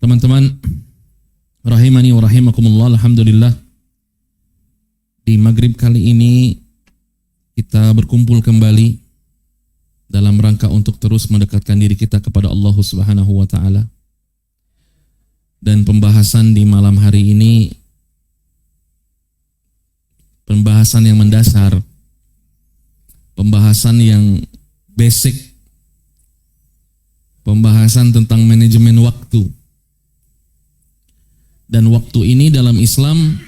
Teman-teman rahimani wa rahimakumullah, alhamdulillah di maghrib kali ini kita berkumpul kembali dalam rangka untuk terus mendekatkan diri kita kepada Allah Subhanahu wa taala. Dan pembahasan di malam hari ini pembahasan yang mendasar, pembahasan yang basic, pembahasan tentang manajemen waktu. Dan waktu ini dalam Islam,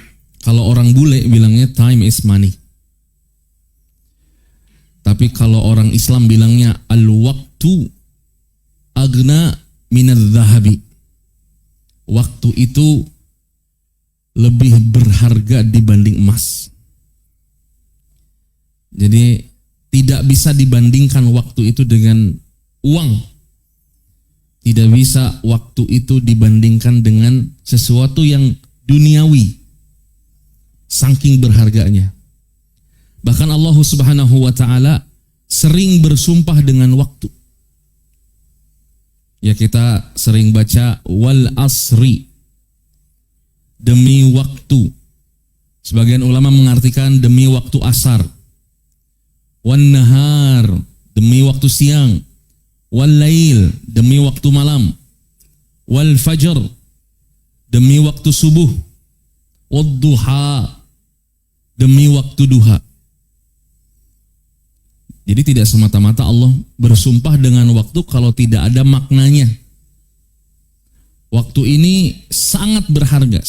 kalau orang bule bilangnya time is money. Tapi kalau orang Islam bilangnya al-waktu agna minadz zahabi. Waktu itu lebih berharga dibanding emas. Jadi tidak bisa dibandingkan waktu itu dengan uang. Tidak bisa waktu itu dibandingkan dengan sesuatu yang duniawi. Saking berharganya. Bahkan Allah Subhanahu wa taala sering bersumpah dengan waktu. Ya, kita sering baca wal asri, demi waktu. Sebagian ulama mengartikan demi waktu asar. Wan nahar, demi waktu siang. Wal lail, demi waktu malam. Wal fajr, demi waktu subuh. Wad duha, demi waktu duha. Jadi tidak semata-mata Allah bersumpah dengan waktu kalau tidak ada maknanya. Waktu ini sangat berharga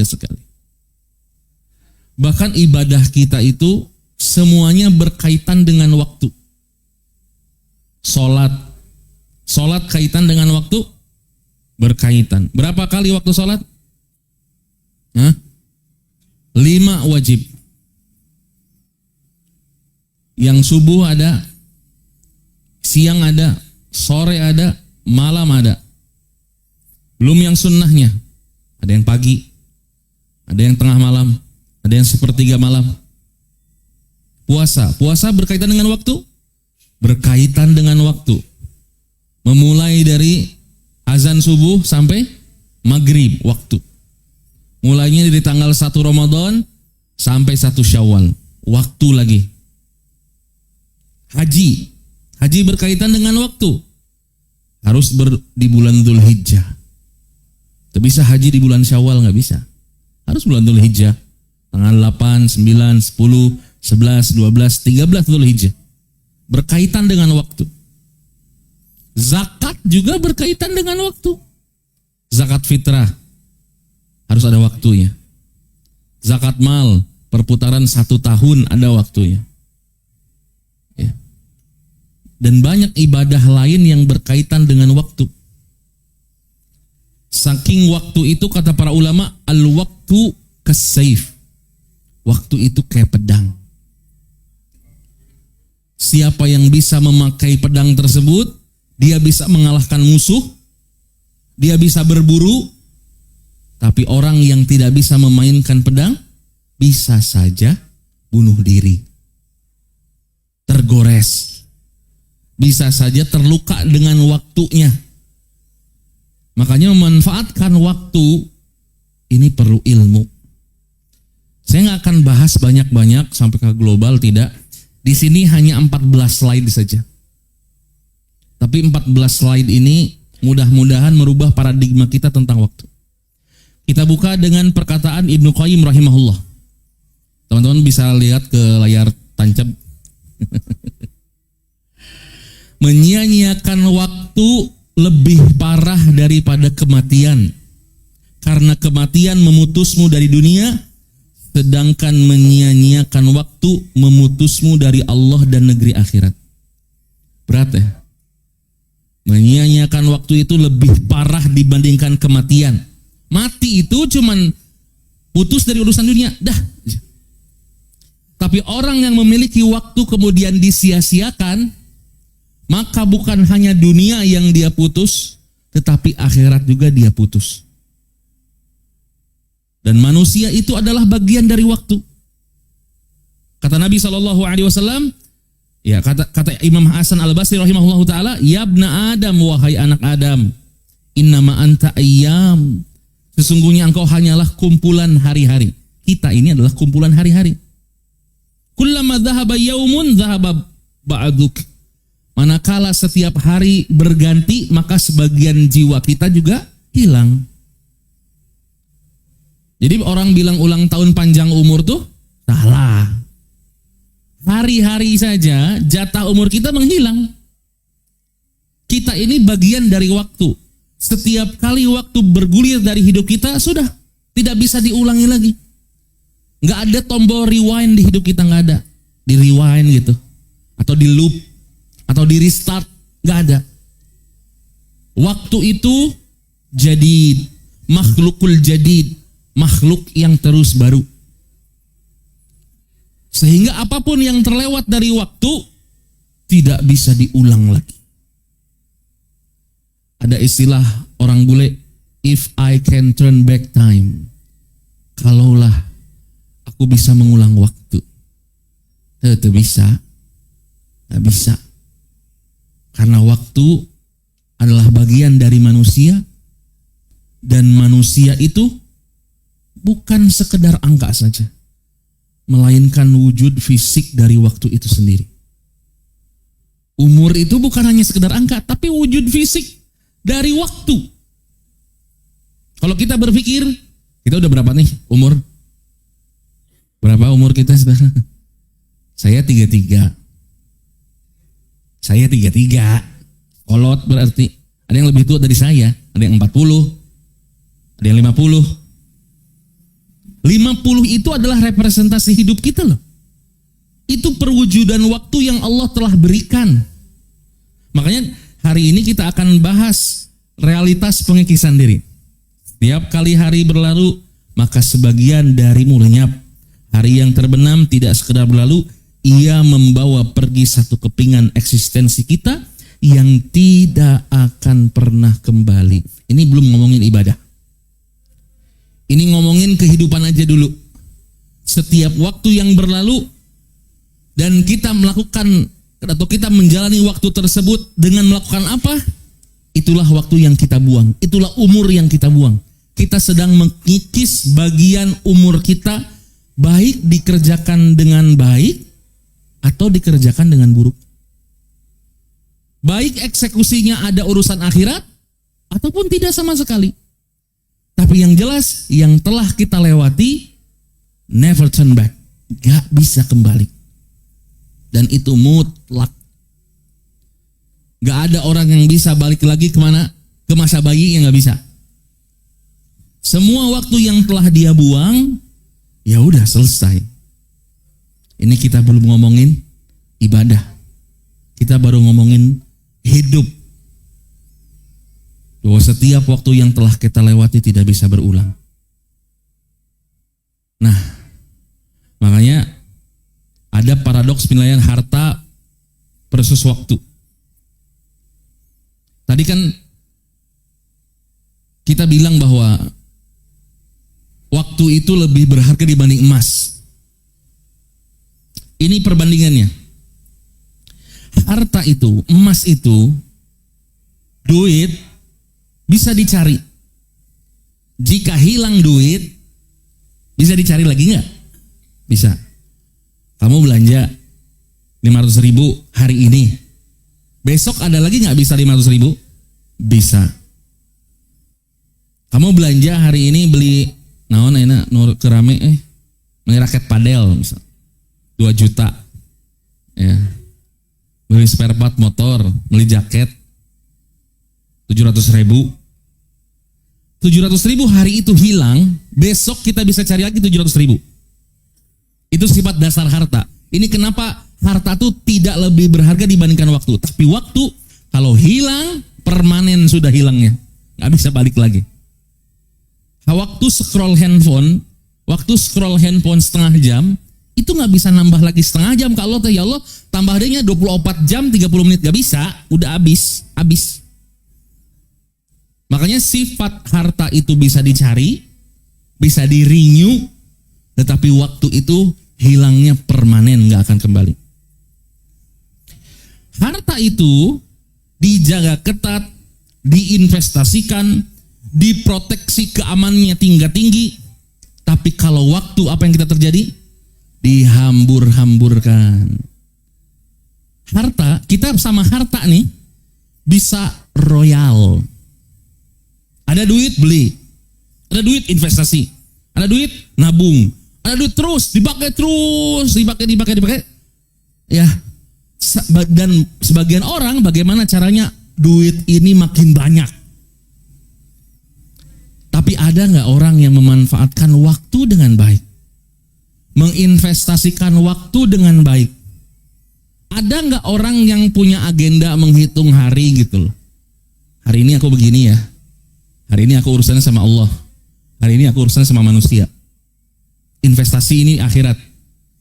sekali. Bahkan ibadah kita itu semuanya berkaitan dengan waktu. Sholat kaitan dengan waktu? Berkaitan. Berapa kali waktu sholat? 5 wajib. Yang subuh ada, siang ada, sore ada, malam ada. Belum yang sunnahnya. Ada yang pagi, ada yang tengah malam, ada yang sepertiga malam. Puasa berkaitan dengan waktu? Berkaitan dengan waktu. Memulai dari azan subuh sampai maghrib waktu. Mulainya dari tanggal 1 Ramadan sampai 1 Syawal. Waktu lagi. Haji berkaitan dengan waktu. Harus di bulan Dzulhijjah. Tidak bisa haji di bulan Syawal, nggak bisa. Harus bulan Dzulhijjah. Tanggal 8, 9, 10, 11, 12, 13 Dzulhijjah. Berkaitan dengan waktu. Zakat juga berkaitan dengan waktu. Zakat fitrah harus ada waktunya. Zakat mal perputaran 1 tahun ada waktunya. Ya. Dan banyak ibadah lain yang berkaitan dengan waktu. Saking waktu itu kata para ulama, al-waktu kas-saif. Waktu itu kayak pedang. Siapa yang bisa memakai pedang tersebut, dia bisa mengalahkan musuh, dia bisa berburu. Tapi orang yang tidak bisa memainkan pedang, bisa saja bunuh diri, tergores, bisa saja terluka dengan waktunya. Makanya memanfaatkan waktu ini perlu ilmu. Saya nggak akan bahas banyak-banyak sampai ke global, tidak. Di sini hanya 14 slide saja. Tapi 14 slide ini mudah-mudahan merubah paradigma kita tentang waktu. Kita buka dengan perkataan Ibnu Qayyim rahimahullah. Teman-teman bisa lihat ke layar tancap. Menyia-nyiakan waktu lebih parah daripada kematian. Karena kematian memutusmu dari dunia, sedangkan menyia-nyiakan waktu memutusmu dari Allah dan negeri akhirat. Berat ya? Menyia-nyiakan waktu itu lebih parah dibandingkan kematian. Mati itu cuman putus dari urusan dunia, dah. Tapi orang yang memiliki waktu kemudian disia-siakan, maka bukan hanya dunia yang dia putus, tetapi akhirat juga dia putus. Dan manusia itu adalah bagian dari waktu. Kata Nabi SAW, ya kata Imam Hasan Al-Basri rahimahullahu taala, ya ibna Adam, wahai anak Adam, Innama anta ayyam. Sesungguhnya engkau hanyalah kumpulan hari-hari. Kita ini adalah kumpulan hari-hari. Kullama dhahaba yaumun dhahaba ba'duk. Manakala setiap hari berganti, maka sebagian jiwa kita juga hilang. Jadi orang bilang ulang tahun panjang umur tuh salah. Hari-hari saja jatah umur kita menghilang. Kita ini bagian dari waktu. Setiap kali waktu bergulir dari hidup kita sudah tidak bisa diulangi lagi. Nggak ada tombol rewind di hidup kita, nggak ada. Di rewind gitu, atau di loop, atau di restart, nggak ada. Waktu itu jadi makhlukul jadid, makhluk yang terus baru. Sehingga apapun yang terlewat dari waktu tidak bisa diulang lagi. Ada istilah orang bule, if I can turn back time. Kalaulah aku bisa mengulang waktu. Itu bisa. Tidak bisa. Karena waktu adalah bagian dari manusia. Dan manusia itu bukan sekedar angka saja. Melainkan wujud fisik dari waktu itu sendiri. Umur itu bukan hanya sekedar angka, tapi wujud fisik dari waktu. Kalau kita berpikir, kita udah berapa nih umur? Berapa umur kita sekarang? Saya 33. Saya 33. Kolot berarti. Ada yang lebih tua dari saya. Ada yang 40. Ada yang 50. 50 itu adalah representasi hidup kita loh. Itu perwujudan waktu yang Allah telah berikan. Makanya hari ini kita akan bahas realitas pengikisan diri. Setiap kali hari berlalu, maka sebagian darimu lenyap. Hari yang terbenam tidak sekedar berlalu, ia membawa pergi satu kepingan eksistensi kita yang tidak akan pernah kembali. Ini belum ngomongin ibadah. Ini ngomongin kehidupan aja dulu. Setiap waktu yang berlalu dan kita melakukan atau kita menjalani waktu tersebut dengan melakukan apa? Itulah waktu yang kita buang. Itulah umur yang kita buang. Kita sedang mengikis bagian umur kita, baik dikerjakan dengan baik atau dikerjakan dengan buruk. Baik eksekusinya ada urusan akhirat ataupun tidak sama sekali. Tapi yang jelas, yang telah kita lewati never turn back, gak bisa kembali. Dan itu mutlak. Gak ada orang yang bisa balik lagi kemana? Ke masa bayi, yang gak bisa. Semua waktu yang telah dia buang, ya udah selesai. Ini kita belum ngomongin ibadah. Kita baru ngomongin hidup. Bahwa setiap waktu yang telah kita lewati tidak bisa berulang. Nah, makanya ada paradoks penilaian harta versus waktu. Tadi kan kita bilang bahwa waktu itu lebih berharga dibanding emas. Ini perbandingannya. Harta itu, emas itu, duit bisa dicari. Jika hilang duit, bisa dicari lagi nggak? Bisa. Kamu belanja 500.000 hari ini. Besok ada lagi nggak bisa 500.000? Bisa. Kamu belanja hari ini beli naon enak nur kerame beli raket padel misal 2 juta. Ya. Beli spare part motor, beli jaket 700.000. 700.000 hari itu hilang, besok kita bisa cari lagi 700.000. Itu sifat dasar harta. Ini kenapa harta itu tidak lebih berharga dibandingkan waktu. Tapi waktu kalau hilang, permanen sudah hilangnya. Gak bisa balik lagi. Waktu scroll handphone setengah jam, itu gak bisa nambah lagi setengah jam. Kalau ya Allah tambah adanya 24 jam 30 menit. Gak bisa, udah habis. Makanya sifat harta itu bisa dicari, bisa di-renew, tetapi waktu itu hilangnya permanen, gak akan kembali. Harta itu dijaga ketat diinvestasikan, diproteksi keamanannya tinggi. Tapi kalau waktu apa yang kita terjadi? Dihambur-hamburkan. Harta, kita sama harta nih bisa royal. Ada duit beli, ada duit investasi, ada duit nabung, ada duit terus dipakai, ya. Dan sebagian orang bagaimana caranya duit ini makin banyak. Tapi ada nggak orang yang memanfaatkan waktu dengan baik, menginvestasikan waktu dengan baik? Ada nggak orang yang punya agenda menghitung hari gitu loh? Hari ini aku begini ya, hari ini aku urusannya sama Allah, hari ini aku urusannya sama manusia. Investasi ini akhirat,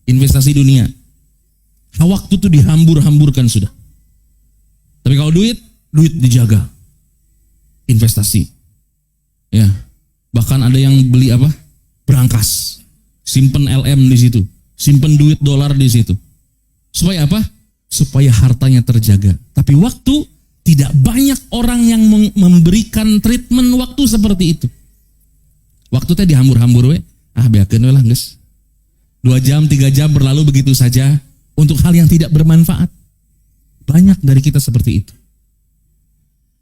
investasi dunia. Waktu tuh dihambur-hamburkan sudah. Tapi kalau duit dijaga, investasi. Ya, bahkan ada yang beli apa? Berangkas, simpen LM di situ, simpen duit dolar di situ. Supaya apa? Supaya hartanya terjaga. Tapi waktu, tidak banyak orang yang memberikan treatment waktu seperti itu. Waktu teh dihambur-hambur we. Biarkeun we lah geus. 2 jam, 3 jam berlalu begitu saja untuk hal yang tidak bermanfaat. Banyak dari kita seperti itu.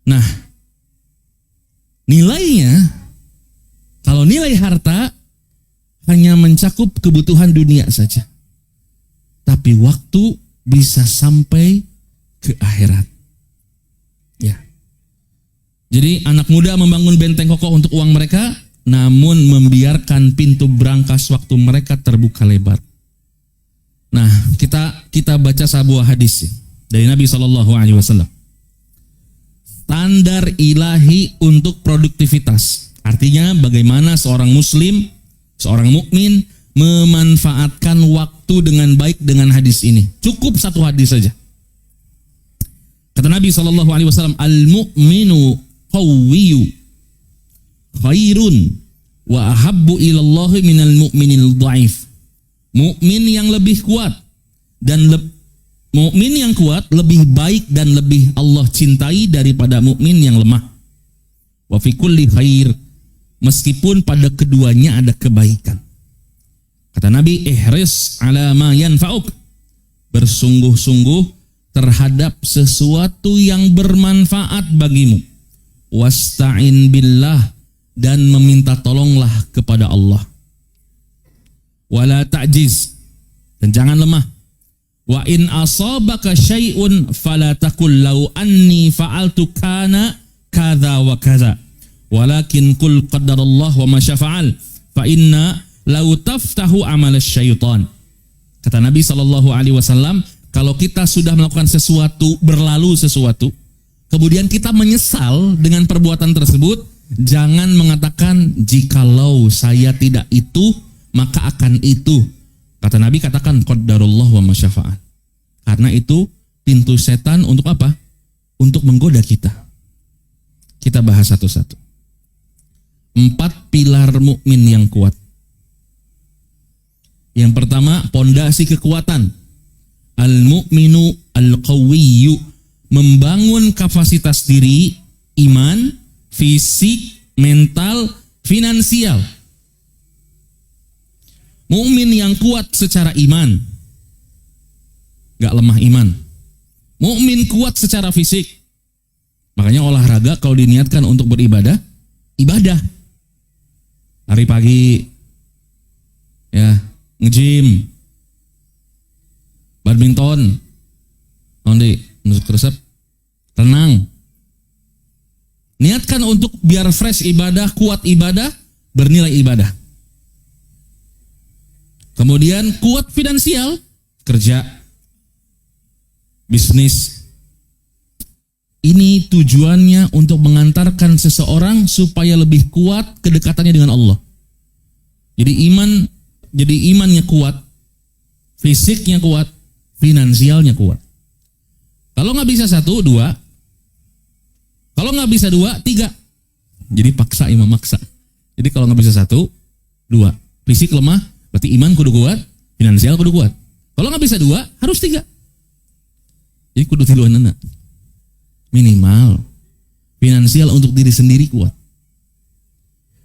Nah, nilainya, kalau nilai harta hanya mencakup kebutuhan dunia saja. Tapi waktu bisa sampai ke akhirat. Ya. Jadi anak muda membangun benteng kokoh untuk uang mereka, namun membiarkan pintu brankas waktu mereka terbuka lebar. Nah, kita baca sebuah hadis dari Nabi SAW. Standar ilahi untuk produktivitas. Artinya bagaimana seorang muslim, seorang mukmin memanfaatkan waktu dengan baik dengan hadis ini. Cukup satu hadis saja. Kata Nabi SAW, al-mu'minu qawwiyu khairun wa ahabbu ilallahi minal mu'minil dhaif. Mukmin yang lebih kuat dan mukmin yang kuat lebih baik dan lebih Allah cintai daripada mukmin yang lemah. Wa fi kulli khair, meskipun pada keduanya ada kebaikan. Kata Nabi, ihris ala ma yanfa'uk, bersungguh-sungguh terhadap sesuatu yang bermanfaat bagimu. Wasta'in billah, dan meminta tolonglah kepada Allah. Wala ta'jiz, dan jangan lemah. Wa in asabaka syai'un fala taqul law anni fa'altu kana kadza wa kadza, walakin qul qaddarallah wa ma syafa'al fa inna law taftahu amal syaitan. Kata Nabi SAW, kalau kita sudah melakukan sesuatu, berlalu sesuatu, kemudian kita menyesal dengan perbuatan tersebut, jangan mengatakan jikalau saya tidak itu maka akan itu. Kata Nabi, katakan qaddarullah wa masyafa'al. Karena itu pintu setan untuk apa? Untuk menggoda kita. Kita bahas satu-satu. 4 pilar mukmin yang kuat. Yang pertama, pondasi kekuatan. Al-mu'minu al-qawiyyu, membangun kapasitas diri, iman, fisik, mental, finansial. Mukmin yang kuat secara iman, gak lemah iman. Mukmin kuat secara fisik, makanya olahraga kalau diniatkan untuk beribadah, ibadah. Lari pagi, ya, nge-gym, badminton, menusuk resep, renang. Niatkan untuk biar fresh ibadah, kuat ibadah, bernilai ibadah. Kemudian kuat finansial, kerja, bisnis. Ini tujuannya untuk mengantarkan seseorang supaya lebih kuat kedekatannya dengan Allah. Jadi imannya kuat, fisiknya kuat, finansialnya kuat. Kalau nggak bisa 1, 2. Kalau nggak bisa 2, 3. Jadi paksa, imam maksa. Jadi kalau nggak bisa 1, 2. Fisik lemah, berarti iman kudu kuat, finansial kudu kuat. Kalau nggak bisa 2, harus 3. Jadi kudu tiluan anak. Minimal. Finansial untuk diri sendiri kuat.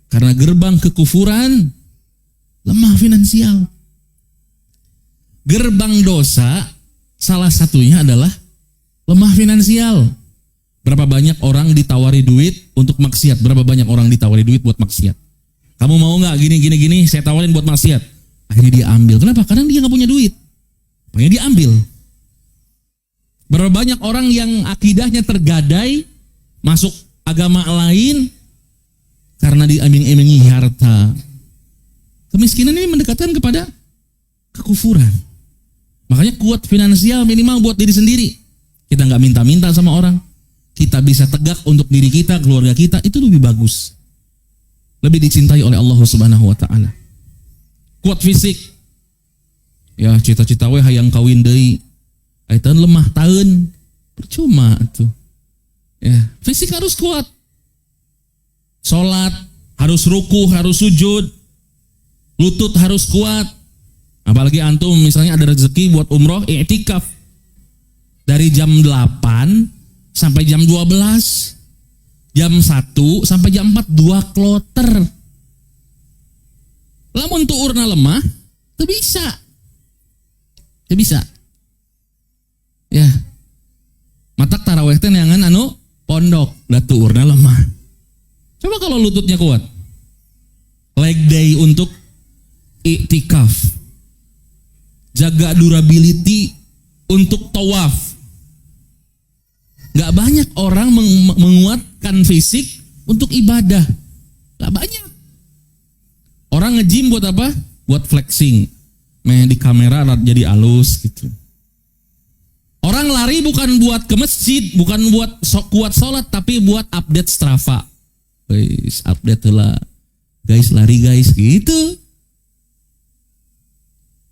Karena gerbang kekufuran lemah finansial. Gerbang dosa salah satunya adalah lemah finansial. Berapa banyak orang ditawari duit untuk maksiat? Berapa banyak orang ditawari duit buat maksiat? Kamu mau nggak gini, saya tawarin buat maksiat. Akhirnya dia ambil. Kenapa? Karena dia nggak punya duit. Makanya dia ambil. Berapa banyak orang yang akidahnya tergadai, masuk agama lain, karena diiming-imingi harta. Kemiskinan ini mendekatkan kepada kekufuran. Makanya kuat finansial minimal buat diri sendiri. Kita nggak minta-minta sama orang. Kita bisa tegak untuk diri kita, keluarga kita, itu lebih bagus. Lebih dicintai oleh Allah Subhanahu wa taala. Kuat fisik. Ya, cita-cita we hayang kawin deui. Ayeuna lemah taeun. Percuma tuh. Ya, fisik harus kuat. Salat harus ruku, harus sujud. Lutut harus kuat. Apalagi antum misalnya ada rezeki buat umroh, i'tikaf. Dari jam 8 sampai jam 12. Jam 1 sampai jam 4 2 kloter. Lamun tuurna lemah, teu bisa. Teu bisa. Ya. Matak taraweh teh neangan anu pondok, da tuurna lemah. Coba kalau lututnya kuat. Leg day untuk i'tikaf. Jaga durability untuk tawaf. Gak banyak orang menguatkan fisik untuk ibadah. Gak banyak. Orang nge-gym buat apa? Buat flexing. Di kamera jadi halus gitu. Orang lari bukan buat ke masjid, bukan buat kuat sholat, tapi buat update Strava. Guys, update lah. Guys, lari guys, gitu.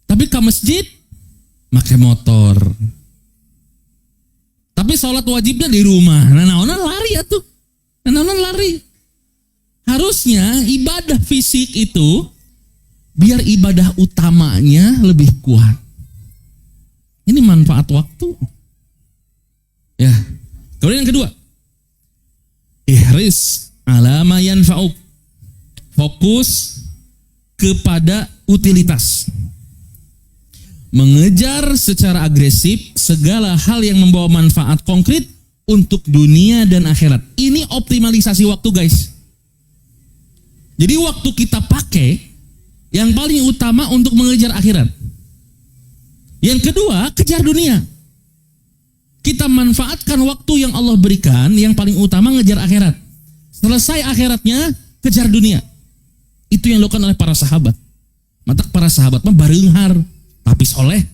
Tapi ke masjid, pakai motor. Tapi sholat wajibnya di rumah. Nah, lari atuh. Nah, lari. Harusnya ibadah fisik itu biar ibadah utamanya lebih kuat. Ini manfaat waktu. Ya. Kemudian yang kedua, ihris ala ma yanfa'uk. Fokus kepada utilitas. Mengejar secara agresif segala hal yang membawa manfaat konkret untuk dunia dan akhirat. Ini optimalisasi waktu, guys. Jadi waktu kita pakai yang paling utama untuk mengejar akhirat. Yang kedua, kejar dunia. Kita manfaatkan waktu yang Allah berikan, yang paling utama ngejar akhirat. Selesai akhiratnya, kejar dunia. Itu yang dilakukan oleh para sahabat. Matak para sahabat mah bareunghar tapi soleh.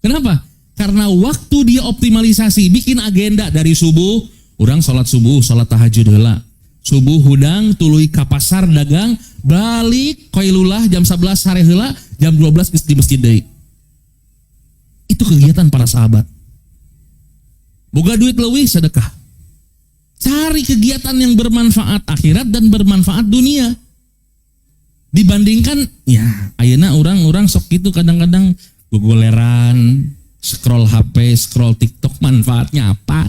Kenapa? Karena waktu dia optimalisasi, bikin agenda dari subuh, orang sholat subuh, sholat tahajud heula. Subuh hudang, tuluy ka pasar dagang, balik qailulah jam 11 sare heula, jam 12 di masjid deui. Itu kegiatan para sahabat. Boga duit leuwih sedekah. Cari kegiatan yang bermanfaat akhirat dan bermanfaat dunia. Dibandingkan ya ayeuna orang sok gitu kadang-kadang gogoleran, scroll HP, scroll TikTok, manfaatnya apa?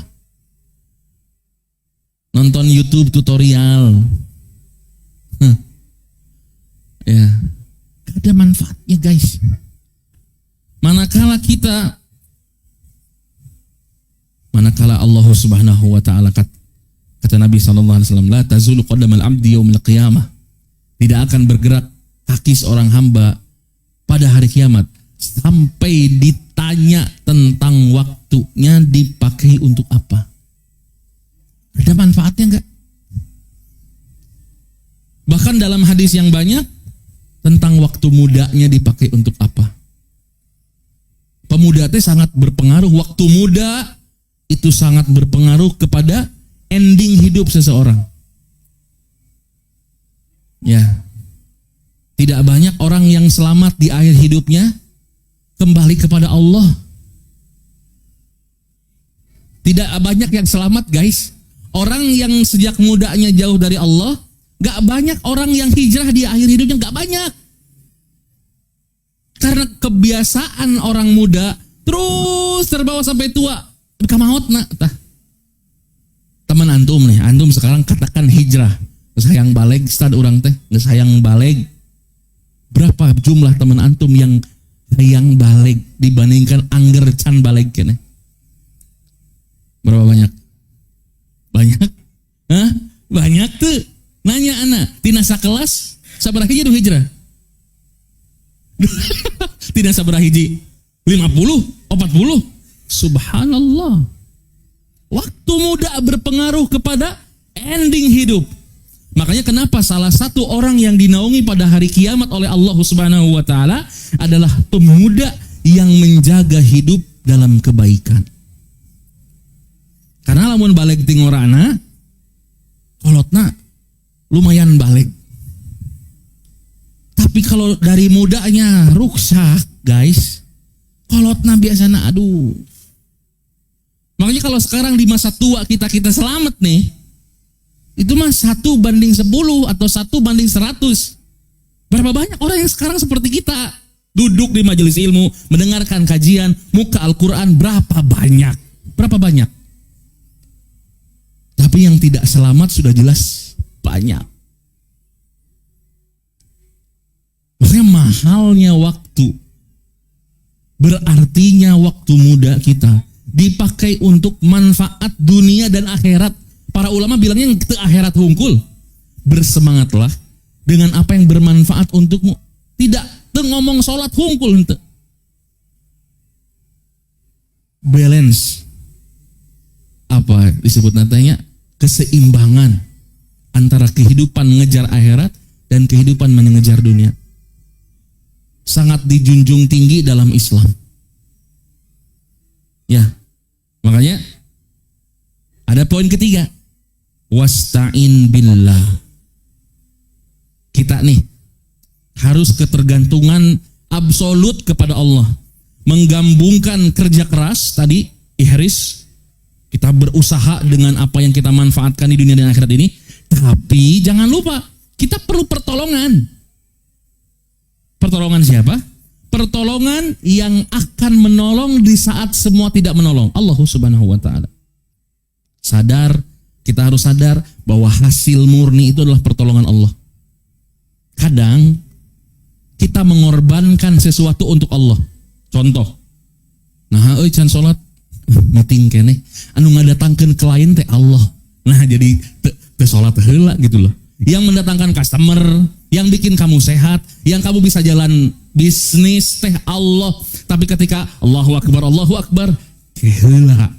Nonton YouTube tutorial. Ya, gak ada manfaatnya, guys. Manakala Allah Subhanahu wa taala kata Nabi sallallahu alaihi wasallam, la tazulu qadamal abdi yaumil qiyamah. Tidak akan bergerak kaki seorang hamba pada hari kiamat sampai ditanya tentang waktunya dipakai untuk apa. Ada manfaatnya enggak? Bahkan dalam hadis yang banyak tentang waktu mudanya dipakai untuk apa. Pemuda itu sangat berpengaruh. Waktu muda itu sangat berpengaruh kepada ending hidup seseorang. Ya, tidak banyak orang yang selamat di akhir hidupnya kembali kepada Allah. Tidak banyak yang selamat, guys. Orang yang sejak mudanya jauh dari Allah, gak banyak orang yang hijrah di akhir hidupnya, gak banyak. Karena kebiasaan orang muda terus terbawa sampai tua, kamaut nak. Teman antum nih, antum sekarang katakan hijrah, geus hayang baleg stad urang teh, geus hayang baleg. Berapa jumlah teman antum yang hayang baleg dibandingkan angger can baleg keneh? Berapa banyak? Banyak? Hah? Banyak tuh. Nanya anak, tina sakelas sabaraha hiji nu hijrah? Tina sabaraha hiji? 50, 40. Subhanallah. Waktu muda berpengaruh kepada ending hidup. Makanya kenapa salah satu orang yang dinaungi pada hari kiamat oleh Allah Subhanahu wa taala adalah pemuda yang menjaga hidup dalam kebaikan. Karena lamun balik tingorana kolotna lumayan balik. Tapi kalau dari mudanya ruksak, guys, kolotna biasanya aduh. Makanya kalau sekarang di masa tua kita selamat nih, itu mah 1:10 atau 1:100. Berapa banyak orang yang sekarang seperti kita duduk di majelis ilmu, mendengarkan kajian, muka Al-Quran, berapa banyak? Berapa banyak? Tapi yang tidak selamat sudah jelas banyak. Makanya mahalnya waktu, berartinya waktu muda kita dipakai untuk manfaat dunia dan akhirat. Para ulama bilangnya ke akhirat hungkul. Bersemangatlah dengan apa yang bermanfaat untukmu. Tidak ngomong sholat hungkul ente. Balance. Apa disebut nantinya? Keseimbangan antara kehidupan mengejar akhirat dan kehidupan mengejar dunia. Sangat dijunjung tinggi dalam Islam. Ya, makanya ada poin ketiga. Wasta'in billah. Kita nih harus ketergantungan absolut kepada Allah. Menggabungkan kerja keras tadi, ihris. Kita berusaha dengan apa yang kita manfaatkan di dunia dan akhirat ini. Tapi jangan lupa, kita perlu pertolongan. Pertolongan siapa? Pertolongan yang akan menolong di saat semua tidak menolong. Allah Subhanahu wa ta'ala. Sadar, kita harus sadar bahwa hasil murni itu adalah pertolongan Allah. Kadang kita mengorbankan sesuatu untuk Allah. Contoh, nah can salat meeting kene anu ngadatangkeun klien teh Allah. Nah jadi teu salat heula gitu loh. Yang mendatangkan customer, yang bikin kamu sehat, yang kamu bisa jalan bisnis teh Allah. Tapi ketika Allahu Akbar, heula.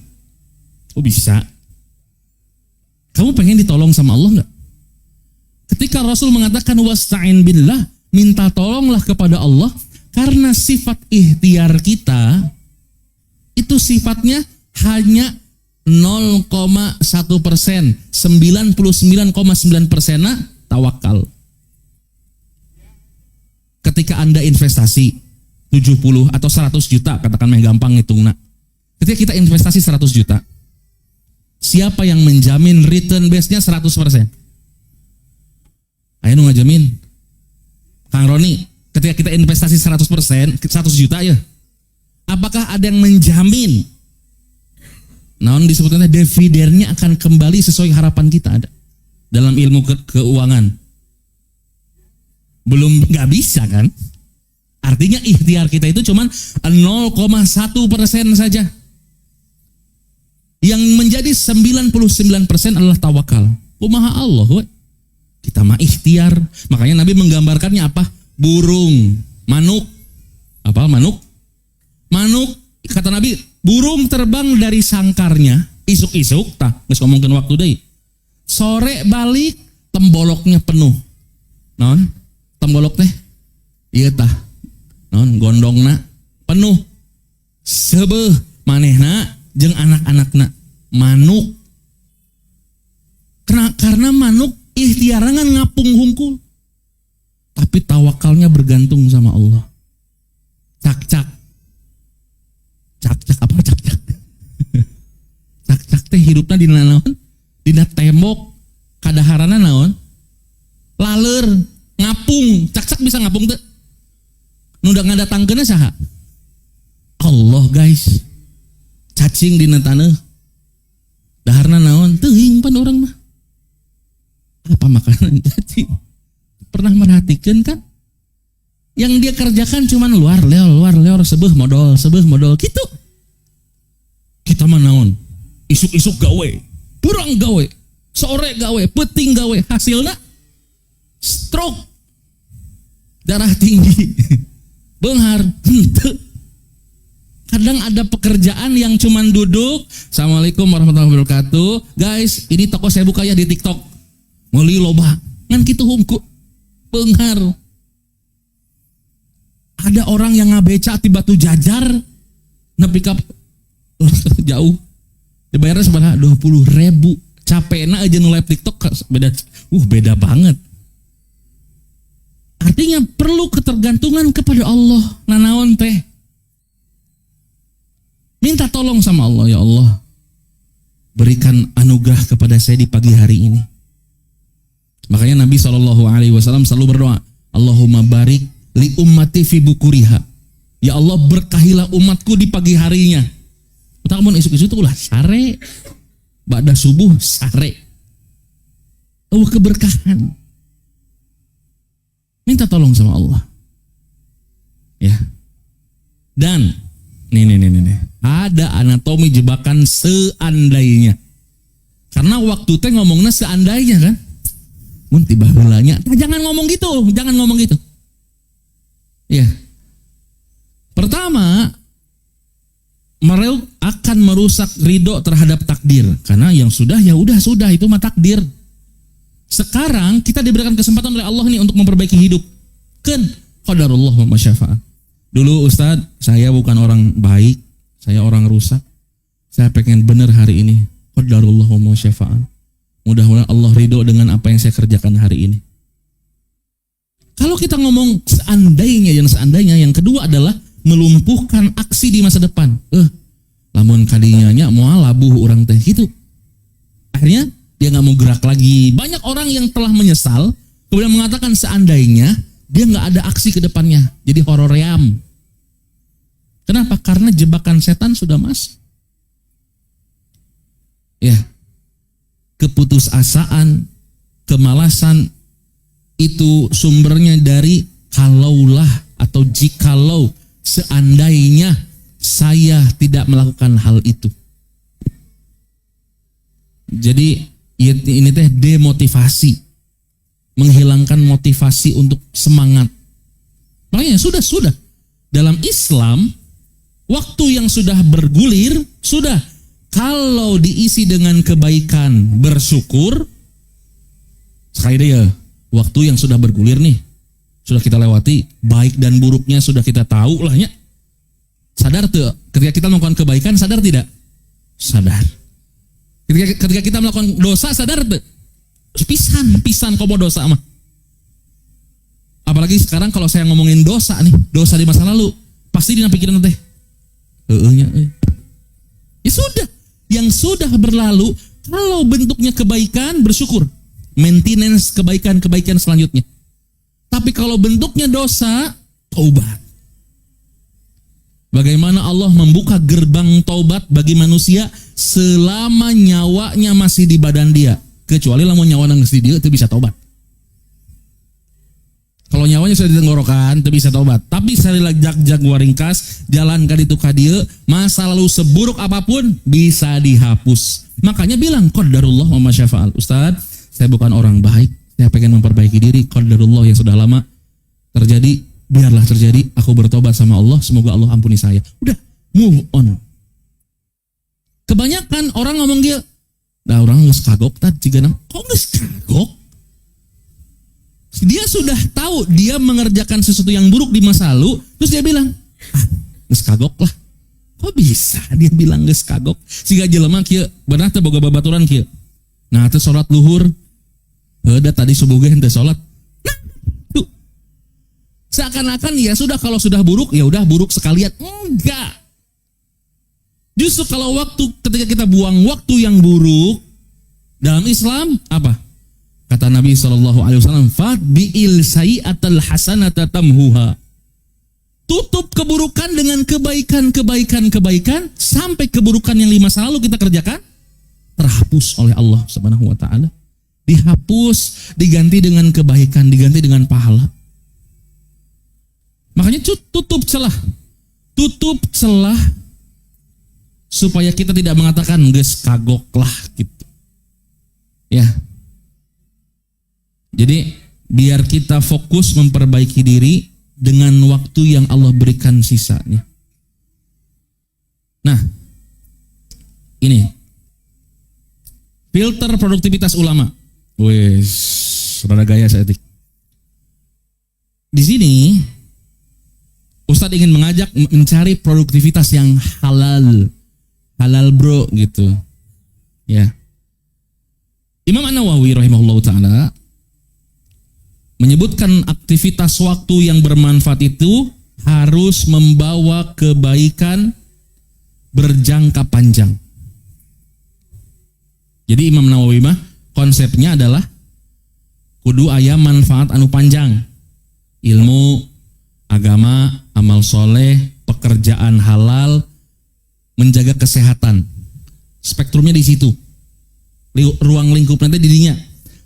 Oh bisa. Kamu pengen ditolong sama Allah enggak? Ketika Rasul mengatakan wasta'in billah, minta tolonglah kepada Allah, karena sifat ikhtiar kita itu sifatnya hanya 0,1%, 99,9% tawakal. Ketika Anda investasi 70 atau 100 juta, katakan gampang ngitungna. Ketika kita investasi 100 juta, siapa yang menjamin return base-nya 100%? Ayo ngajamin. Kang Roni, ketika kita investasi 100%, 100 juta ya, apakah ada yang menjamin naon disebutnya dividennya akan kembali sesuai harapan kita? Ada dalam ilmu keuangan? Belum, nggak bisa kan? Artinya ikhtiar kita itu cuman 0,1% saja. Yang menjadi 99% adalah tawakal. Kumaha Allah, we. Kita mah ikhtiar. Makanya Nabi menggambarkannya apa? Burung, manuk. Apa manuk? Manuk, kata Nabi, burung terbang dari sangkarnya, isuk-isuk, tah, geus ngomongkeun waktu deui. Sore balik, temboloknya penuh. Non, tembolok teh, ieu tah, non gondongna penuh. Sebeuh manehna jeung anak-anakna manuk. Karena manuk ikhtiarangan ngapung hungkul, tapi tawakalnya bergantung sama Allah. Cak-cak apa cak-cak? Cak-cak teh hidupna dina naon? Dina tembok kadaharana naon? Laler, ngapung. Cak-cak bisa ngapung teh? Nu da ngadatangkeunna saha? Allah, guys. Cacing dina taneuh. Daharna naon? Teuing pan orang mah. Apa makanan jadi? Pernah merhatikan kan? Yang dia kerjakan cuman luar leor, sebeuh modal gitu. Kita mah naon? Isuk-isuk gawe, purang gawe, sore gawe, peting gawe, hasilnya stroke, darah tinggi, beunghar. Kadang ada pekerjaan yang cuman duduk, Assalamualaikum warahmatullahi wabarakatuh, guys, ini toko saya buka ya di TikTok, meuli loba, ngan kitu hungku, beunghar. Ada orang yang ngabeca di Batu Jajar, nepi ka jauh, dibayarnya sebanyak 20.000, capekna aja nu live TikTok beda banget. Artinya perlu ketergantungan kepada Allah. Nanaon teh? Minta tolong sama Allah, ya Allah, berikan anugerah kepada saya di pagi hari ini. Makanya Nabi SAW selalu berdoa, Allahumma barik li ummati fi bukuriha. Ya Allah, berkahilah umatku di pagi harinya. Utak mun isuk-isuk itu ulah sare, ba'da subuh sare. Keberkahan. Minta tolong sama Allah. Ya. Dan nih. Ada anatomi jebakan seandainya. Karena waktu teh ngomongnya seandainya kan. Mun tiba heulanya, jangan ngomong gitu. Ya. Pertama, mereka akan merusak ridho terhadap takdir. Karena yang sudah ya sudah itu mah takdir. Sekarang kita diberikan kesempatan oleh Allah nih untuk memperbaiki hidup. Kan qadarullah wa masyafa'ah. Dulu Ustadz, saya bukan orang baik, saya orang rusak. Saya pengen benar hari ini. Qadarullah wa masyafa'ah. Mudah-mudahan Allah ridho dengan apa yang saya kerjakan hari ini. Kalau kita ngomong seandainya, yang kedua adalah melumpuhkan aksi di masa depan. Lamun kadinya nya moal labuh orang teh gitu. Akhirnya dia nggak mau gerak lagi. Banyak orang yang telah menyesal kemudian mengatakan seandainya dia nggak ada aksi ke depannya. Jadi horoream. Kenapa? Karena jebakan setan sudah masuk. Ya. Keputusasaan, kemalasan itu sumbernya dari kalaulah atau jikalau, seandainya saya tidak melakukan hal itu. Jadi ini teh demotivasi, menghilangkan motivasi untuk semangat. Makanya sudah dalam Islam, waktu yang sudah bergulir sudah, kalau diisi dengan kebaikan bersyukur. Sekali deh ya, waktu yang sudah bergulir nih, sudah kita lewati, baik dan buruknya sudah kita tahu lah ya. Sadar tuh, ketika kita melakukan kebaikan, sadar tidak? Sadar. Ketika kita melakukan dosa, sadar tuh? Pisan komo dosa mah. Apalagi sekarang kalau saya ngomongin dosa nih, dosa di masa lalu, pasti dina pikiran teh. Ya sudah, yang sudah berlalu, kalau bentuknya kebaikan, bersyukur. Maintenance kebaikan selanjutnya. Tapi kalau bentuknya dosa, taubat. Bagaimana Allah membuka gerbang taubat bagi manusia selama nyawanya masih di badan dia. Kecuali lamun nyawa nangis di dia, itu bisa taubat. Kalau nyawanya sudah di tenggorokan, itu bisa taubat. Tapi salila jag waringkas, jalan ka ditu ka dieu, masa lalu seburuk apapun bisa dihapus. Makanya bilang qadarullah wa masyafa'al. Ustaz, saya bukan orang baik, saya pengen memperbaiki diri. Qadarullah yang sudah lama terjadi, biarlah terjadi. Aku bertobat sama Allah, semoga Allah ampuni saya. Udah, move on. Kebanyakan orang ngomong dia, dah orang geus kagok tad cigana. Kok geus kagok? Dia sudah tahu dia mengerjakan sesuatu yang buruk di masa lalu, terus dia bilang, geus kagok lah. Kok bisa dia bilang geus kagok? Siga jelema kieu, beunah teh boga babaturan kieu. Nah, teh salat luhur, heuda tadi subuh ge henteu salat. Nah, tuh. Seakan-akan ya sudah, kalau sudah buruk ya udah buruk sekalian. Enggak. Justru kalau ketika kita buang waktu yang buruk dalam Islam apa? Kata Nabi SAW, "Fatbi'il sayyi'atal hasanata tamhuha." Tutup keburukan dengan kebaikan sampai keburukan yang di masa lalu kita kerjakan terhapus oleh Allah Subhanahu wa taala. Dihapus, diganti dengan kebaikan, diganti dengan pahala. Makanya tutup celah. Tutup celah supaya kita tidak mengatakan geus kagok lah gitu. Ya. Jadi biar kita fokus memperbaiki diri dengan waktu yang Allah berikan sisanya. Nah, ini filter produktivitas ulama. Wes, rada gaya saya etik. Di sini Ustadz ingin mengajak mencari produktivitas yang halal. Halal bro gitu. Ya. Imam An-Nawawi rahimahullah ta'ala menyebutkan aktivitas waktu yang bermanfaat itu harus membawa kebaikan berjangka panjang. Jadi Imam Nawawi mah konsepnya adalah kudu aya manfaat anu panjang. Ilmu, agama, amal soleh, pekerjaan halal, menjaga kesehatan. Spektrumnya di situ. Ruang lingkup nanti dirinya.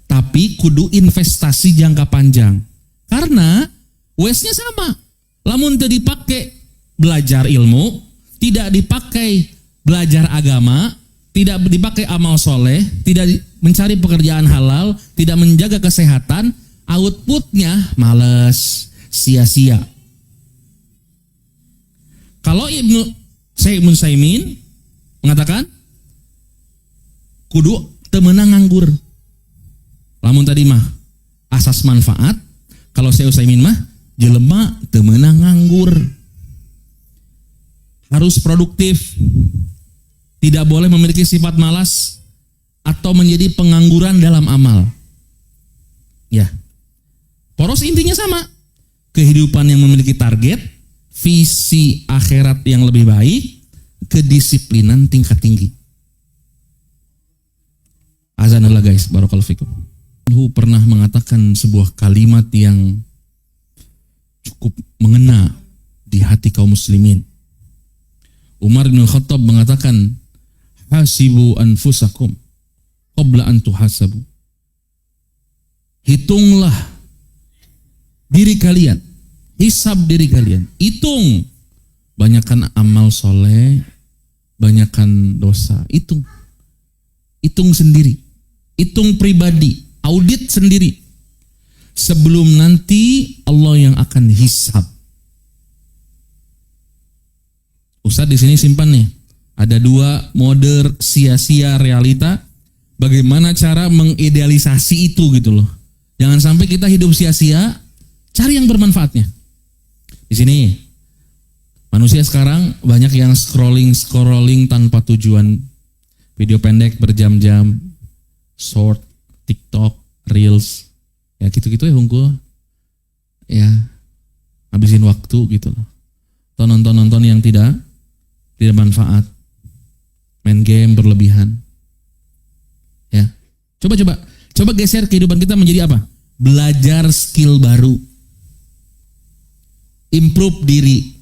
Tapi kudu investasi jangka panjang. Karena waste-nya sama. Lamun teu dipake belajar ilmu, tidak dipakai belajar agama, tidak dipakai amal soleh, tidak mencari pekerjaan halal, tidak menjaga kesehatan, outputnya males, sia-sia. Kalau Syekh Ibnu Utsaimin mengatakan kudu teu meunang nganggur. Lamun tadi mah asas manfaat, kalau Syekh Utsaimin mah jelema teu meunang nganggur. Harus produktif. Tidak boleh memiliki sifat malas atau menjadi pengangguran dalam amal. Ya. Poros intinya sama. Kehidupan yang memiliki target, visi akhirat yang lebih baik, kedisiplinan tingkat tinggi. Azanullah guys, barakallahu fikum. Pernah mengatakan sebuah kalimat yang cukup mengena di hati kaum muslimin. Umar bin Khattab mengatakan, hasibu anfusakum qabla an tuhasabu. Hitunglah diri kalian, hisab diri kalian, hitung. Banyakkan amal soleh, banyakkan dosa, hitung. Hitung sendiri, hitung pribadi, audit sendiri. Sebelum nanti Allah yang akan hisab. Ustadz di sini simpan nih. Ada dua mode sia-sia realita. Bagaimana cara mengidealisasi itu gitu loh. Jangan sampai kita hidup sia-sia. Cari yang bermanfaatnya. Di sini manusia sekarang banyak yang scrolling tanpa tujuan. Video pendek berjam-jam, short, TikTok, reels, ya gitu-gitu ya hungkul. Ya, habisin waktu gitu loh. Nonton yang tidak manfaat. Main game berlebihan. Ya. Coba geser kehidupan kita menjadi apa? Belajar skill baru. Improve diri.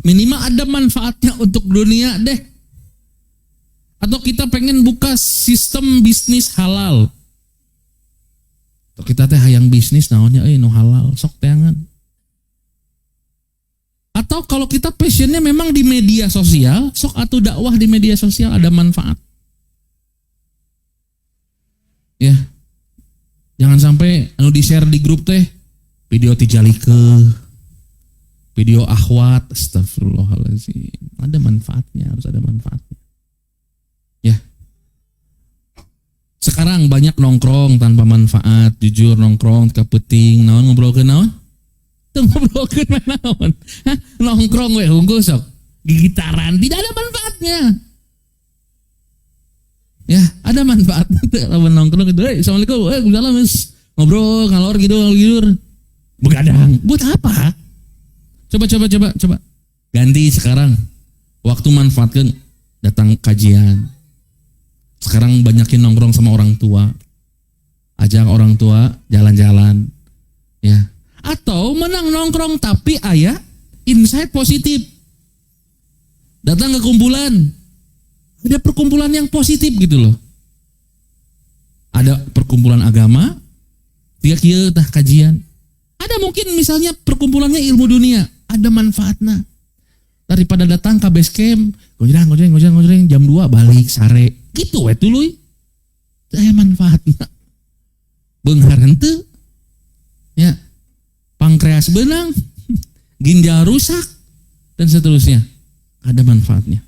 Minimal ada manfaatnya untuk dunia deh. Atau kita pengen buka sistem bisnis halal. Atau kita teh hayang bisnis naonnya no halal, sok teangan. Atau kalau kita passionnya memang di media sosial, sok atuh dakwah di media sosial ada manfaat. Ya. Jangan sampai anu di-share di grup teh video tijalike, video akhwat, astagfirullahaladzim. Ada manfaatnya, harus ada manfaatnya. Ya. Sekarang banyak nongkrong tanpa manfaat, jujur nongkrong kepeting, naon ngobrolkeun naon? Ngobrolkeun naon? Nongkrong we hungkul sok. Gigitaran tidak ada manfaatnya. Ya, ada manfaatnya teh lawan nongkrong gitu. Assalamualaikum. Waalaikumsalam. Ngobrol ngalor gidur. Begadang. Buat apa? Coba. Ganti sekarang. Waktu manfaatkan datang kajian. Sekarang banyakin nongkrong sama orang tua. Ajak orang tua jalan-jalan. Ya. Atau menang nongkrong tapi insight positif. Datang ke kumpulan. Ada perkumpulan yang positif gitu loh. Ada perkumpulan agama, kia tah kajian. Ada mungkin misalnya perkumpulannya ilmu dunia, ada manfaatnya. Daripada datang ke base camp, gojreng, jam 2 balik sare. Gitu we tuluy. Saya manfaatnya. Beunghar henteu. Ya. Pankreas benang, ginjal rusak dan seterusnya. Ada manfaatnya.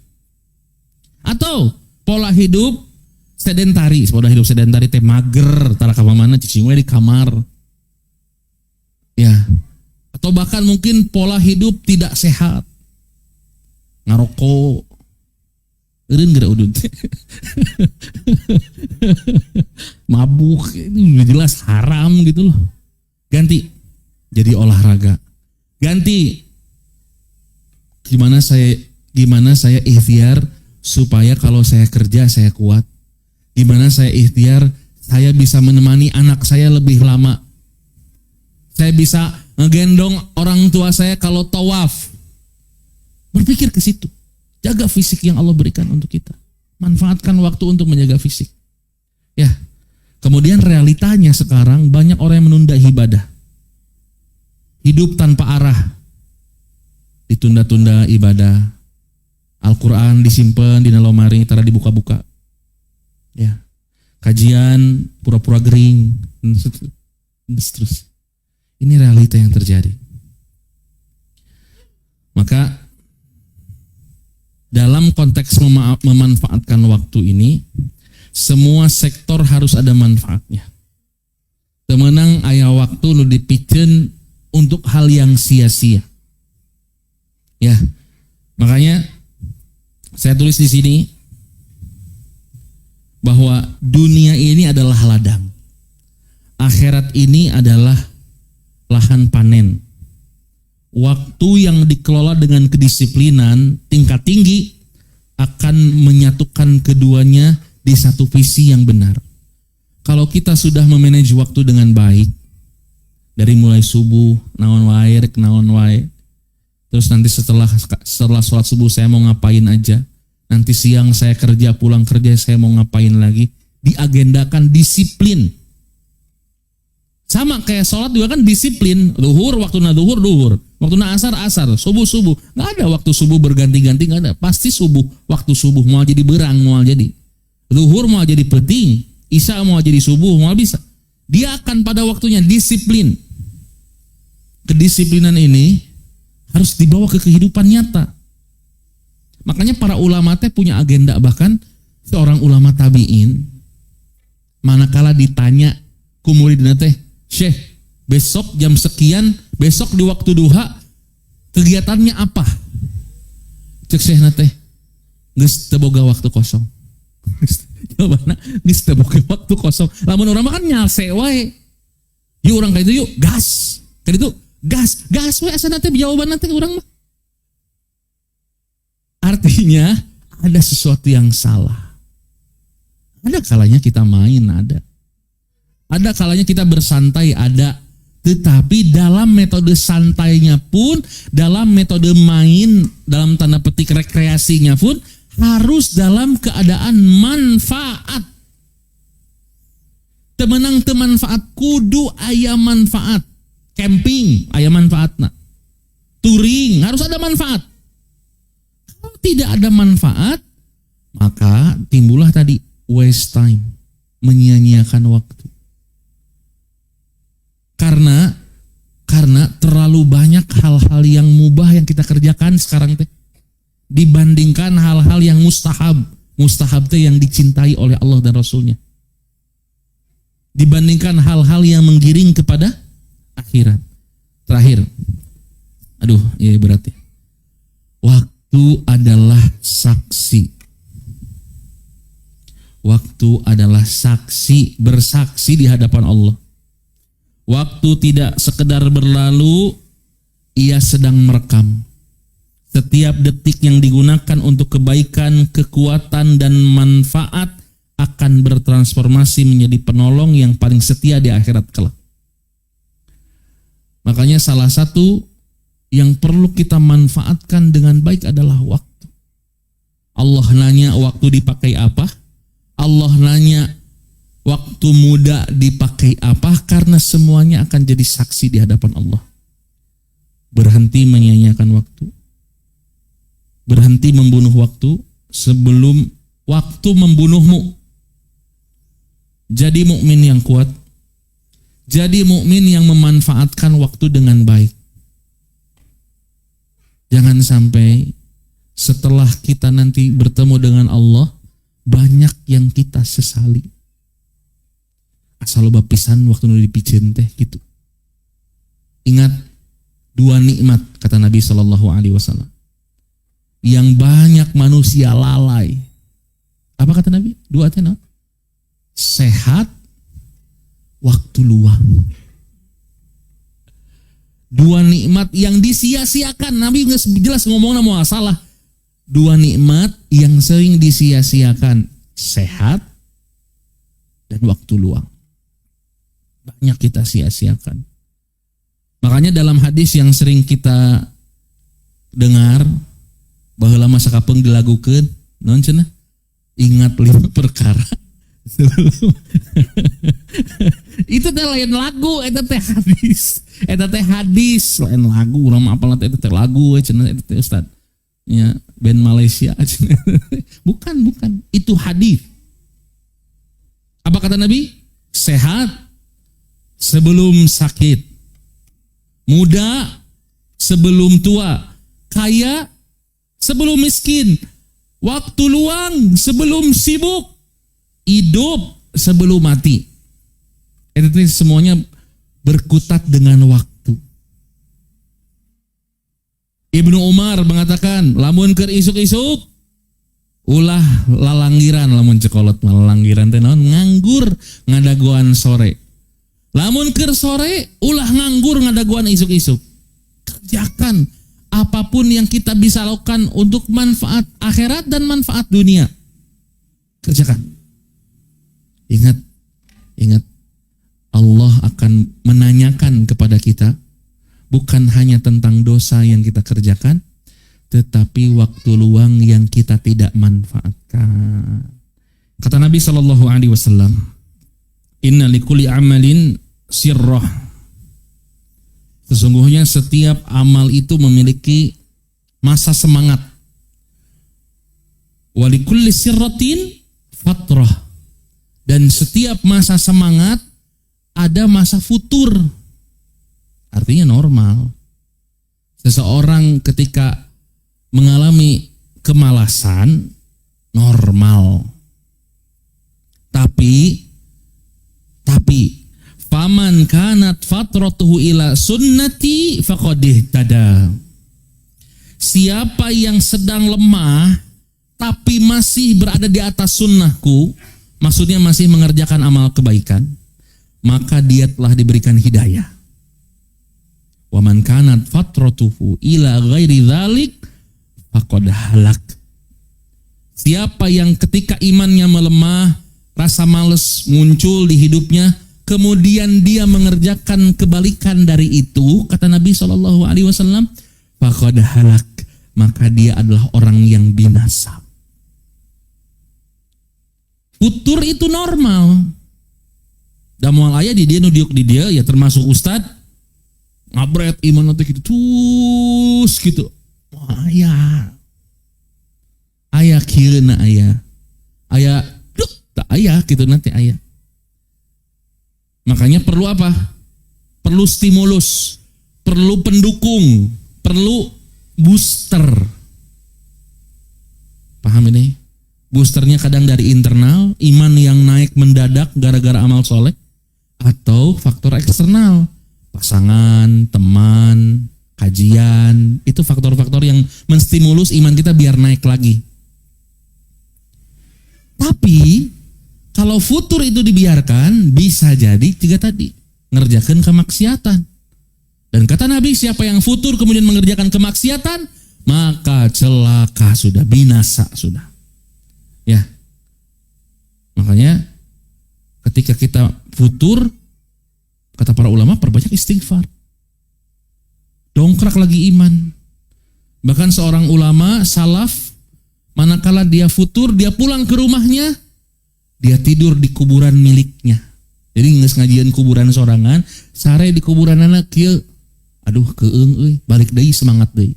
Atau pola hidup sedentari, teh mager, tara ka mana cicing we di kamar. Ya. Atau bahkan mungkin pola hidup tidak sehat. Ngarokok. Eureun geura udud. Mabuk, itu jelas haram gitu loh. Ganti jadi olahraga. Ganti gimana saya ikhtiar supaya kalau saya kerja saya kuat. Gimana saya ikhtiar saya bisa menemani anak saya lebih lama. Saya bisa ngegendong orang tua saya kalau tawaf. Berpikir ke situ. Jaga fisik yang Allah berikan untuk kita. Manfaatkan waktu untuk menjaga fisik. Ya. Kemudian realitanya sekarang banyak orang yang menunda ibadah. Hidup tanpa arah. Ditunda-tunda ibadah. Al-Quran disimpan di lemari, tara dibuka-buka. Ya. Kajian pura-pura gering. Terus. Ini realita yang terjadi. Maka dalam konteks memanfaatkan waktu ini, semua sektor harus ada manfaatnya. Temenang aya waktu nu dipikeun untuk hal yang sia-sia. Ya, makanya saya tulis di sini bahwa dunia ini adalah ladang, akhirat ini adalah lahan panen. Waktu yang dikelola dengan kedisiplinan tingkat tinggi akan menyatukan keduanya di satu visi yang benar. Kalau kita sudah memanage waktu dengan baik, dari mulai subuh, naon wae, terus nanti setelah sholat subuh saya mau ngapain aja, nanti siang saya kerja, pulang kerja saya mau ngapain lagi, diagendakan disiplin. Sama kayak sholat juga kan disiplin. Duhur, waktunya duhur, waktunya asar, subuh. Nggak ada waktu subuh berganti-ganti, nggak ada. Pasti subuh, waktu subuh mau jadi berang, mau jadi duhur, mau jadi peting, isya mau jadi subuh, mau bisa. Dia akan pada waktunya disiplin. Kedisiplinan ini harus dibawa ke kehidupan nyata. Makanya para ulama teh punya agenda, bahkan seorang ulama tabi'in manakala ditanya ku muridna teh, Syekh, besok jam sekian, besok di waktu duha, kegiatannya apa? Cek Syekhna teh, geus teu boga waktu kosong. Jawabanna, geus teu boga waktu kosong. Lamun urang mah kan nyalse wae. Yuk urang ka ditu yuk, gas. Ka ditu, gas we asana teh jawabanna teh urang mah. Artinya ada sesuatu yang salah. Ada kalanya kita main, ada. Ada kalanya kita bersantai, ada. Tetapi dalam metode santainya pun, dalam metode main, dalam tanda petik rekreasinya pun, harus dalam keadaan manfaat. Temenang temanfaat, kudu aya manfaat. Camping, aya manfaatna. Touring, harus ada manfaat. Kalau tidak ada manfaat, maka timbullah tadi waste time, menyia-nyiakan waktu. Karena terlalu banyak hal-hal yang mubah yang kita kerjakan sekarang teh dibandingkan hal-hal yang mustahab teh yang dicintai oleh Allah dan Rasulnya, dibandingkan hal-hal yang menggiring kepada akhirat. Terakhir, berarti waktu adalah saksi. Waktu adalah saksi, bersaksi di hadapan Allah. Waktu tidak sekedar berlalu, ia sedang merekam. Setiap detik yang digunakan untuk kebaikan, kekuatan, dan manfaat akan bertransformasi menjadi penolong yang paling setia di akhirat kelak. Makanya salah satu yang perlu kita manfaatkan dengan baik adalah waktu. Allah nanya waktu dipakai apa? Allah nanya waktu muda dipakai apa? Karena semuanya akan jadi saksi di hadapan Allah. Berhenti menyia-nyiakan waktu. Berhenti membunuh waktu sebelum waktu membunuhmu. Jadi mukmin yang kuat. Jadi mukmin yang memanfaatkan waktu dengan baik. Jangan sampai setelah kita nanti bertemu dengan Allah, banyak yang kita sesali. Asal loba pisan waktu nu dipicen teh gitu. Ingat dua nikmat kata Nabi SAW yang banyak manusia lalai. Apa kata Nabi? Dua teh naon? Sehat, waktu luang. Dua nikmat yang disia-siakan. Nabi jelas ngomongna mau salah. Dua nikmat yang sering disia-siakan, sehat dan waktu luang. Banyak kita sia-siakan. Makanya dalam hadis yang sering kita dengar, baheula masa kapeung dilagukeun, naon cenah? Ingat 5 perkara sebelum itu teh lain lagu, eta teh hadis. Eta teh hadis, lain lagu. Urang mah apalna eta teh lagu cenah eta teh Ustaz. Ya, band Malaysia. Bukan. Itu hadis. Apa kata Nabi? Sehat sebelum sakit. Muda sebelum tua. Kaya sebelum miskin. Waktu luang sebelum sibuk. Hidup sebelum mati. Itu semuanya berkutat dengan waktu. Ibnu Umar mengatakan, lamun keur isuk-isuk ulah lalanggiran, lamun cekolot lalanggiran teh naon? Nganggur ngadaguan sore. Lamun keur sore ulah nganggur ngadaguan isuk-isuk. Kerjakan apapun yang kita bisa lakukan untuk manfaat akhirat dan manfaat dunia. Kerjakan. Ingat Allah akan menanyakan kepada kita bukan hanya tentang dosa yang kita kerjakan, tetapi waktu luang yang kita tidak manfaatkan. Kata Nabi SAW, Inna likulli amalin sirrah. Sesungguhnya setiap amal itu memiliki masa semangat. Wa likulli sirratin fatrah. Dan setiap masa semangat ada masa futur. Artinya normal. Seseorang ketika mengalami kemalasan normal. Tapi faman kanat fatratuhu ila sunnati faqad ihtada. Siapa yang sedang lemah tapi masih berada di atas sunnahku, maksudnya masih mengerjakan amal kebaikan, maka dia telah diberikan hidayah. Wa man kanat fatratuhu ila ghairi dzalik faqad halak. Siapa yang ketika imannya melemah, rasa malas muncul di hidupnya, kemudian dia mengerjakan kebalikan dari itu, kata Nabi SAW, faqad halak, maka dia adalah orang yang binasa. Futur itu normal. Da moal aya di dia nu diuk di dia ya termasuk ustad ngabret iman nanti gitu terus gitu. Aya kieuna aya duk tak aya gitu nanti aya. Makanya perlu apa? Perlu stimulus, perlu pendukung, perlu booster. Paham ini? Boosternya kadang dari internal, iman yang naik mendadak gara-gara amal soleh, atau faktor eksternal, pasangan, teman, kajian, itu faktor-faktor yang menstimulus iman kita biar naik lagi. Tapi kalau futur itu dibiarkan, bisa jadi tiga tadi, ngerjakan kemaksiatan. Dan kata Nabi, siapa yang futur kemudian mengerjakan kemaksiatan, maka celaka sudah, binasa sudah. Ya, makanya ketika kita futur, kata para ulama, perbanyak istighfar, dongkrak lagi iman. Bahkan seorang ulama salaf Manakala dia futur, dia pulang ke rumahnya, dia tidur di kuburan miliknya. Jadi geus ngajian kuburan sorangan, sare di kuburan anak kieu. Aduh keung euy, balik deui semangat deui.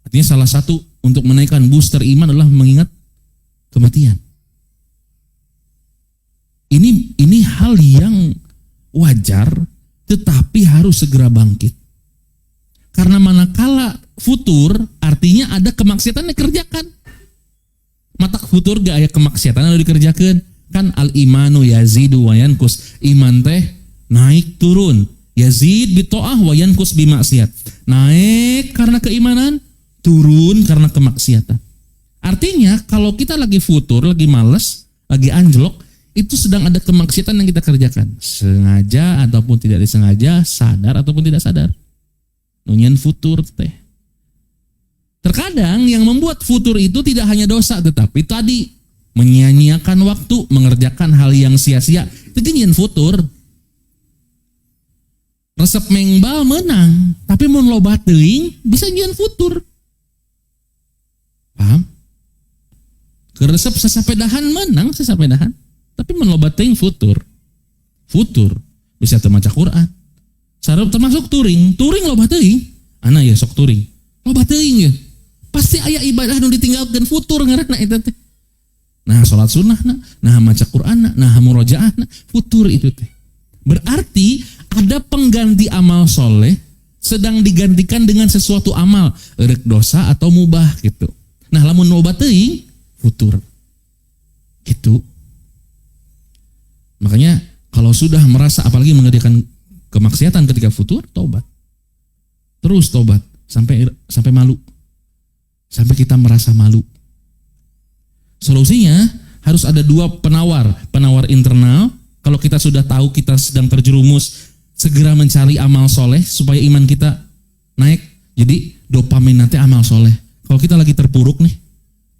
Artinya salah satu untuk menaikkan booster iman adalah mengingat kematian. Ini hal yang wajar, tetapi harus segera bangkit. Karena manakala futur, artinya ada kemaksiatan dikerjakan. Matak futur gak aya kemaksiatan anu dikerjakan. Kan al-imanu yazidu wa yankus. Iman teh naik turun. Yazid bito'ah wa yankus bimaksiat. Naik karena keimanan, turun karena kemaksiatan. Artinya kalau kita lagi futur, lagi males, lagi anjlok, itu sedang ada kemaksiatan yang kita kerjakan. Sengaja ataupun tidak disengaja, sadar ataupun tidak sadar. Nunyan futur teh. Terkadang yang membuat futur itu tidak hanya dosa, tetapi tadi menyia-nyiakan waktu, mengerjakan hal yang sia-sia. Itu nyian futur. Resep mengbal menang, tapi mun loba teuing bisa nyian futur. Paham? Keresep sesapedahan menang sesapedahan, tapi mun loba teuing futur. Futur bisa teu maca Quran. Sarep termasuk touring loba teuing. Ana ya sok touring. Loba teuing ya. Pasti aya ibadah nu ditinggalkeun futur ngaranna eta teh. Nah salat sunnahna, nah maca Qur'anna, nah murojaahna, futur itu teh. Berarti ada pengganti amal soleh sedang digantikan dengan sesuatu amal, eurek dosa atau mubah gitu. Nah lamun loba teuing futur. Gitu. Makanya kalau sudah merasa apalagi mengerjakan kemaksiatan ketika futur, tobat. Terus tobat sampai malu. Sampai kita merasa malu. Solusinya harus ada dua penawar internal. Kalau kita sudah tahu kita sedang terjerumus, segera mencari amal soleh supaya iman kita naik. Jadi dopamin nanti amal soleh. Kalau kita lagi terpuruk nih,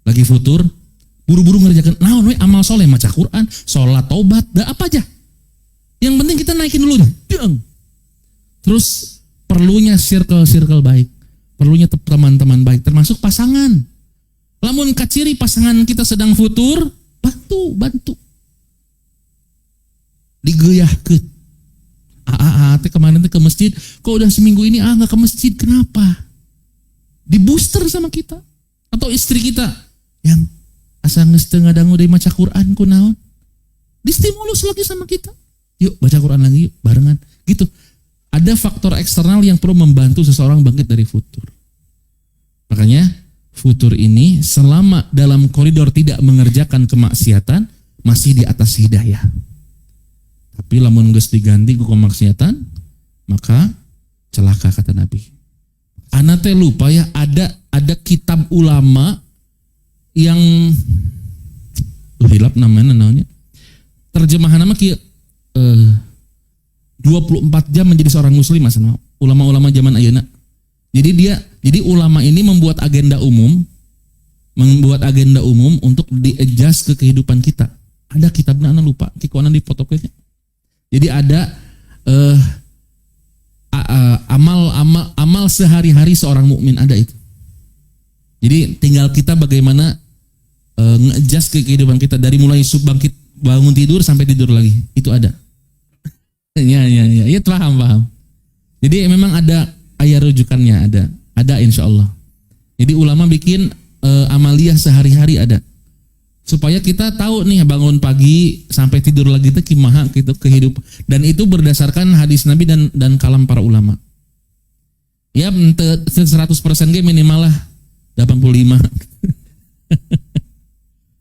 lagi futur, buru-buru ngerjakan naon we amal soleh, maca Quran, sholat, tobat, dah apa aja. Yang penting kita naikin dulu nih. Terus perlunya circle baik, perlunya teman-teman baik, termasuk pasangan. Lamun kaciri pasangan kita sedang futur, bantu. Digeuyakeun. Teh kemarin teh ke masjid, kok udah seminggu ini nggak ke masjid, kenapa? Di booster sama kita. Atau istri kita yang asa geus teu ngadangu deui maca Quran kunaon? Distimulus lagi sama kita. Yuk baca Quran lagi yuk barengan. Gitu. Ada faktor eksternal yang perlu membantu seseorang bangkit dari futur. Makanya futur ini selama dalam koridor tidak mengerjakan kemaksiatan masih di atas hidayah. Tapi lamun geus diganti ku kemaksiatan, maka celaka kata Nabi. Ana teh lupa ya, ada kitab ulama yang hilap namanya. Terjemahan nama kieu 24 jam menjadi seorang muslim asana ulama-ulama zaman ayeuna. Jadi ulama ini membuat agenda umum untuk di-adjust ke kehidupan kita. Ada kitabnya ana lupa, kikuanan di fotokopinya. Jadi ada amal sehari-hari seorang mukmin ada itu. Jadi tinggal kita bagaimana nge-adjust ke kehidupan kita dari mulai bangkit bangun tidur sampai tidur lagi. Itu ada. Ya, paham. Jadi memang ada ayat rujukannya, ada insya Allah. Jadi ulama bikin amaliyah sehari-hari ada. Supaya kita tahu nih bangun pagi sampai tidur lagi itu kimaha gitu kehidupan. Dan itu berdasarkan hadis Nabi dan kalam para ulama. Ya 100% ge minimal lah 85.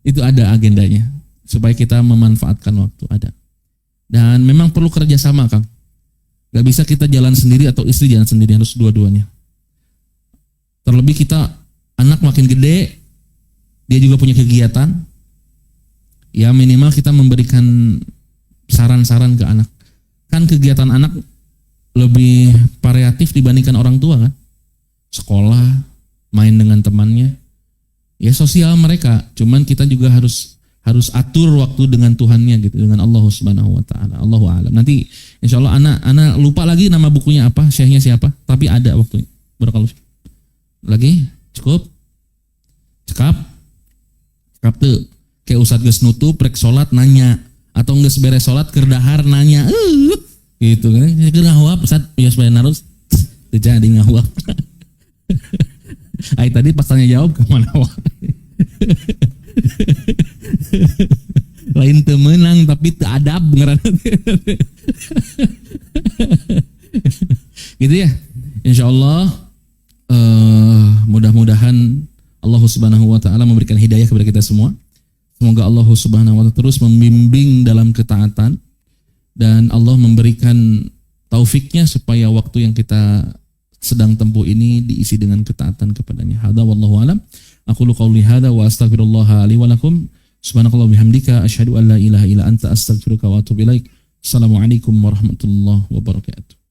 Itu ada agendanya. Supaya kita memanfaatkan waktu ada. Dan memang perlu kerjasama Kang. Gak bisa kita jalan sendiri atau istri jalan sendiri, harus dua-duanya. Terlebih kita anak makin gede, dia juga punya kegiatan. Ya minimal kita memberikan saran-saran ke anak. Kan kegiatan anak lebih variatif dibandingkan orang tua kan. Sekolah, main dengan temannya. Ya sosial mereka, cuman kita juga harus atur waktu dengan Tuhannya gitu, dengan Allah Subhanahu wa taala. Allahu a'lam. Nanti insyaallah anak lupa lagi nama bukunya apa, syekhnya siapa, tapi ada waktunya. Barakallahu. Lagi? Cukup? Cekap tuh kayak ustad geus nutup rek salat nanya atau geus beres salat keur dahar nanya gitu kan keur ngahawap ustad bias bae narus teu jadi ngahawap. Ai tadi pas tanya jawab ke mana wae. Lain teu meunang tapi teu adab ngaranna. Gitu ya. Insyaallah mudah-mudahan Allah Subhanahu wa taala memberikan hidayah kepada kita semua. Semoga Allah Subhanahu wa taala terus membimbing dalam ketaatan dan Allah memberikan taufiknya supaya waktu yang kita sedang tempuh ini diisi dengan ketaatan kepadanya. Hadza wallahu alam. Aqulu qouli hadza wa astaghfirullah li wa lakum. Subhanakallah bihamdika asyhadu an la ilaha illa anta astaghfiruka wa atubu ilaik. Assalamualaikum warahmatullahi wabarakatuh.